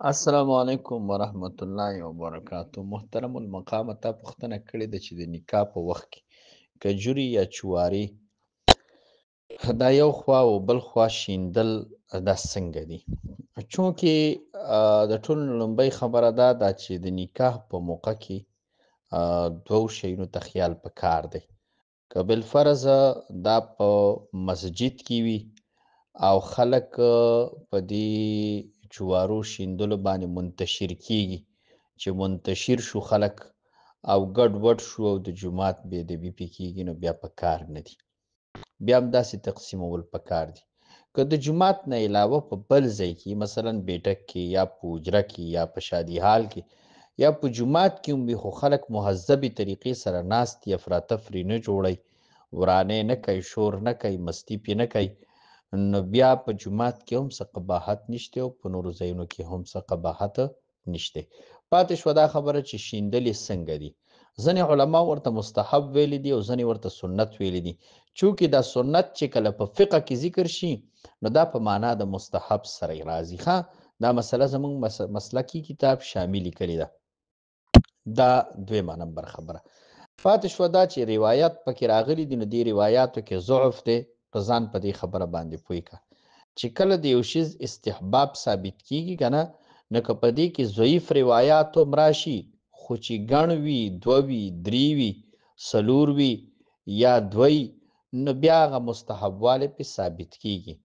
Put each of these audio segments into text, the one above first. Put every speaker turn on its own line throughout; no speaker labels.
السلام علیکم ورحمت الله وبرکاتو. محترم المقام تا پوښتنه کړې ده چې د نکاح په وخت کې کجوري یا چواري دا یو خوا او بل خوا شیندل دا څنګه دي؟ چونکې د ټولو نه لومړی خبره دا ده چې د نکاح په موقع کې دوو شیانو ته خیال پکار دی. که بالفرضه دا په مسجد کې وي او خلک په دې جوارو شیندلو باندې منتشر کیږي چې منتشر شو خلک او ګډ وډ شو او د جومات بې ادبي پې کیږي، نو بیا په کار نه دي. بیا هم داسې تقسیمول پکار دي. که د جومات نه علاوه په بل ځای کې مثلا بیټک کې یا په حجره کې یا په شادي حال کې یا په جومات کې هم وي، خو خلک مهذبې طریقې سره ناست دي، افراتفري نه جوړی، ورانې نه کوي، شور نه کوي، مستي پې نه کوي، نو بیا په جومات کې هم څه قباحت نشته او په نورو ځایونو کې هم څه قباحت نشته. پاتې شوه دا خبره چې شیندل یې څنګه دي. ځینې علما ورته مستحب ویلي دي او ځینې ورته سنت ویلي دي. چونکې دا سنت چې کله په فقه کې ذکر شي نو دا په معنا د مستحب سره راځي. ښه، دا مسله زموږ مسلکي کتاب شامل لیکلې ده. دا دویمه نمبر خبره. پاتې شوه دا چې روایت پکې راغلي دي، نو دې روایاتو کې ضعف دی. په ځان په دې خبره باندې پوه که چې کله د یو شیز استحباب ثابت کیږي که نه، نو که په دې کې ضعیف روایات هم راشي خو چې ګڼ وي، دوه وي، درې وي، څلور وي یا دوی، نو بیا هغه مستحب والی پې ثابت کیږي.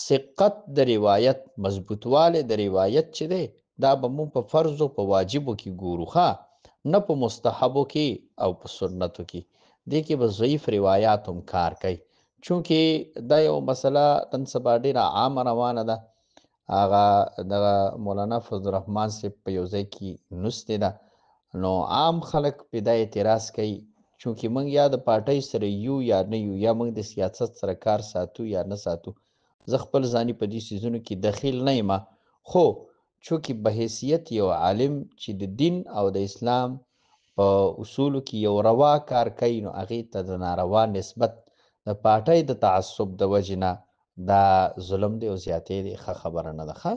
ثقت د روایت، مضبوطوالی د روایت چې دی دا به مونږ په فرضو په واجبو کې ګورو، ښه، نه په مستحبو کې او په سنتو کې. دې کې به ضعیف روایات هم کار کوي، چونکې دا یو مسله نن سبا ډېره عامه روانه ده. هغه دغه مولانا فضل الرحمن صاحب په یو ځای کې نوستې ده، نو عام خلک پې دا اعتراض کوي چونکې موږ یا د پارټۍ سره یو یا نه یو، یا موږ د سیاست سره کار ساتو یا نه ساتو. زه خپل ځاني په دې څیزونو کې دخیل نه یم، خو چونکې به حیثیت یو عالم چې د دین او د اسلام په اصولو کې یو روا کار کوي، نو هغې ته د ناروا نسبت د پارټۍ د تعصب د وجې نه دا ظلم دی او زیاتی دی، ښه خبره نه ده. ښه.